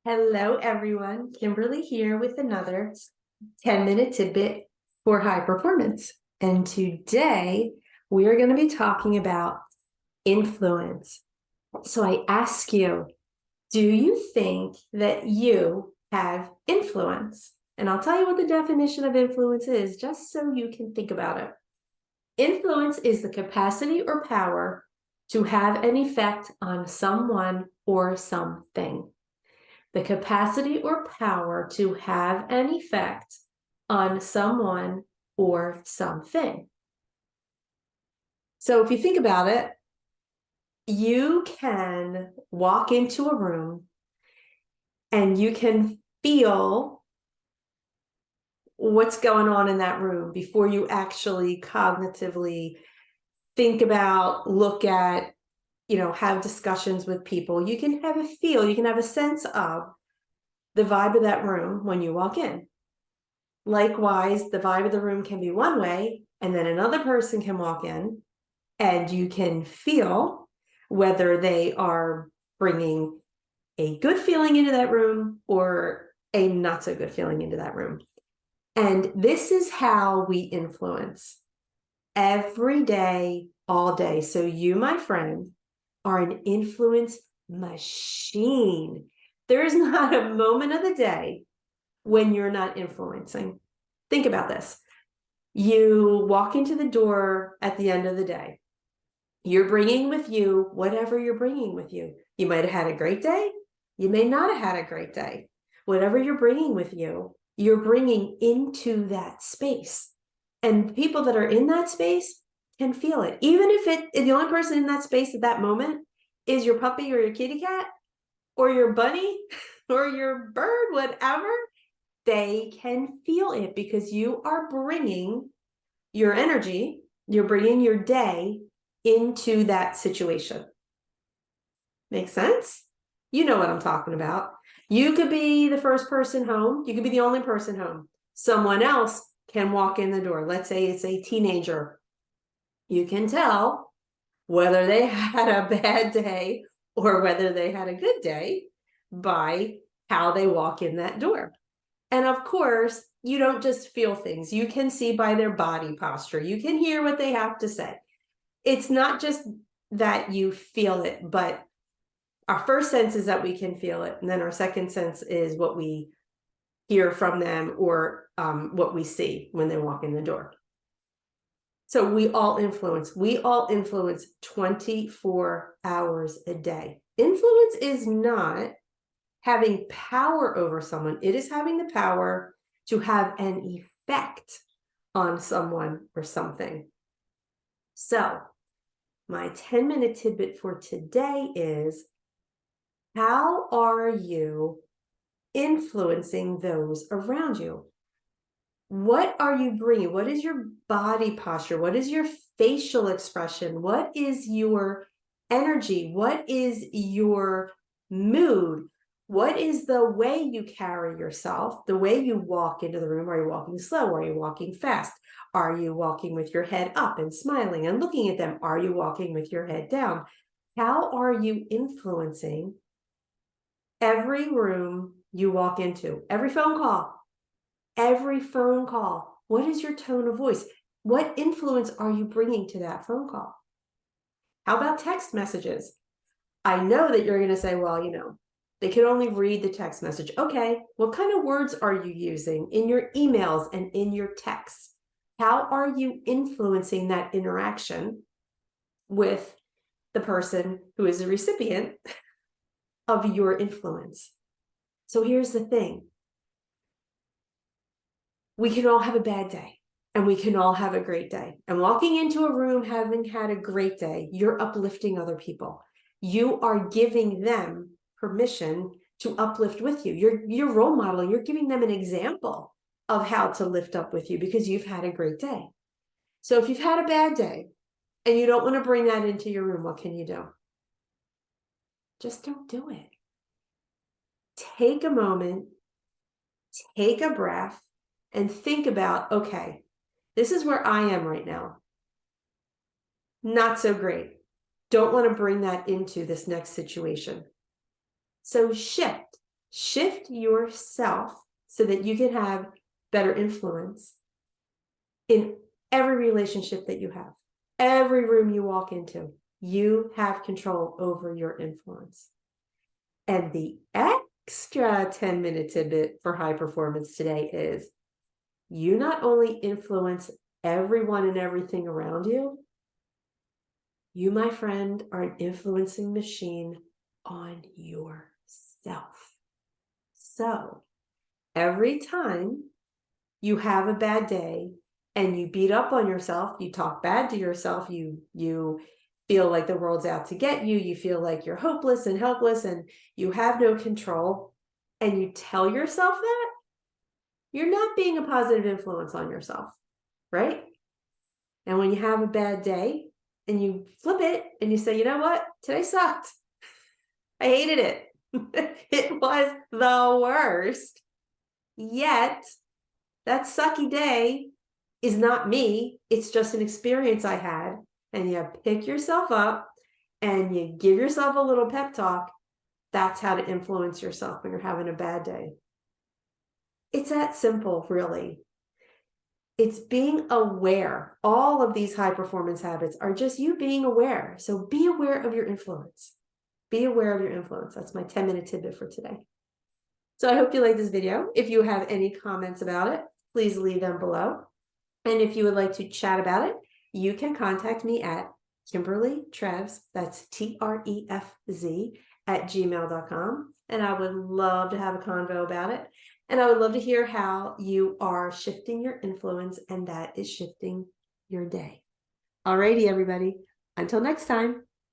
Hello, everyone. Kimberly here with another 10-minute tidbit for high performance. And today we are going to be talking about influence. So I ask you, do you think that you have influence? And I'll tell you what the definition of influence is, just so you can think about it. Influence is the capacity or power to have an effect on someone or something. The capacity or power to have an effect on someone or something. So if you think about it, you can walk into a room and you can feel what's going on in that room before you actually cognitively think about, look at, have discussions with people. You can have a feel, you can have a sense of the vibe of that room when you walk in. Likewise, the vibe of the room can be one way, and then another person can walk in, and you can feel whether they are bringing a good feeling into that room or a not so good feeling into that room. And this is how we influence every day, all day. So you, my friend, are an influence machine. There is not a moment of the day when you're not influencing. Think about this. You walk into the door at the end of the day. You're bringing with you whatever you're bringing with you. You might have had a great day. You may not have had a great day. Whatever you're bringing with you, you're bringing into that space. And people that are in that space can feel it. Even if the only person in that space at that moment is your puppy or your kitty cat or your bunny or your bird, whatever, they can feel it because you are bringing your energy, you're bringing your day into that situation. Make sense? You know what I'm talking about. You could be the first person home. You could be the only person home. Someone else can walk in the door. Let's say it's a teenager. You can tell whether they had a bad day or whether they had a good day by how they walk in that door. And of course, you don't just feel things. You can see by their body posture. You can hear what they have to say. It's not just that you feel it, but our first sense is that we can feel it. And then our second sense is what we hear from them or what we see when they walk in the door. So we all influence. We all influence 24 hours a day. Influence is not having power over someone. It is having the power to have an effect on someone or something. So my 10-minute tidbit for today is, how are you influencing those around you? What are you bringing? What is your body posture? What is your facial expression? What is your energy? What is your mood? What is the way you carry yourself? The way you walk into the room? Are you walking slow? Are you walking fast? Are you walking with your head up and smiling and looking at them? Are you walking with your head down? How are you influencing every room you walk into? Every phone call. Every phone call. What is your tone of voice? What influence are you bringing to that phone call? How about text messages? I know that you're going to say, well, they can only read the text message. Okay, what kind of words are you using in your emails and in your texts? How are you influencing that interaction with the person who is the recipient of your influence? So here's the thing. We can all have a bad day and we can all have a great day. And walking into a room having had a great day, you're uplifting other people. You are giving them permission to uplift with you. You're role modeling. You're giving them an example of how to lift up with you because you've had a great day. So if you've had a bad day and you don't want to bring that into your room, what can you do? Just don't do it. Take a moment, take a breath, and think about, okay, this is where I am right now. Not so great. Don't want to bring that into this next situation. So shift. Shift yourself so that you can have better influence in every relationship that you have. Every room you walk into, you have control over your influence. And the extra 10-minute tidbit for high performance today is you not only influence everyone and everything around you, you, my friend, are an influencing machine on yourself. So every time you have a bad day and you beat up on yourself, you talk bad to yourself, you feel like the world's out to get you, you feel like you're hopeless and helpless and you have no control, and you tell yourself that, you're not being a positive influence on yourself, right? And when you have a bad day and you flip it and you say, you know what, today sucked. I hated it. It was the worst. Yet that sucky day is not me. It's just an experience I had. And you pick yourself up and you give yourself a little pep talk. That's how to influence yourself when you're having a bad day. It's that simple, really. It's being aware. All of these high performance habits are just you being aware. So be aware of your influence. Be aware of your influence. That's my 10-minute tidbit for today. So I hope you like this video. If you have any comments about it, please leave them below. And if you would like to chat about it, you can contact me at Kimberly Trefz, that's Trefz, @gmail.com. And I would love to have a convo about it. And I would love to hear how you are shifting your influence and that is shifting your day. Alrighty, everybody. Until next time.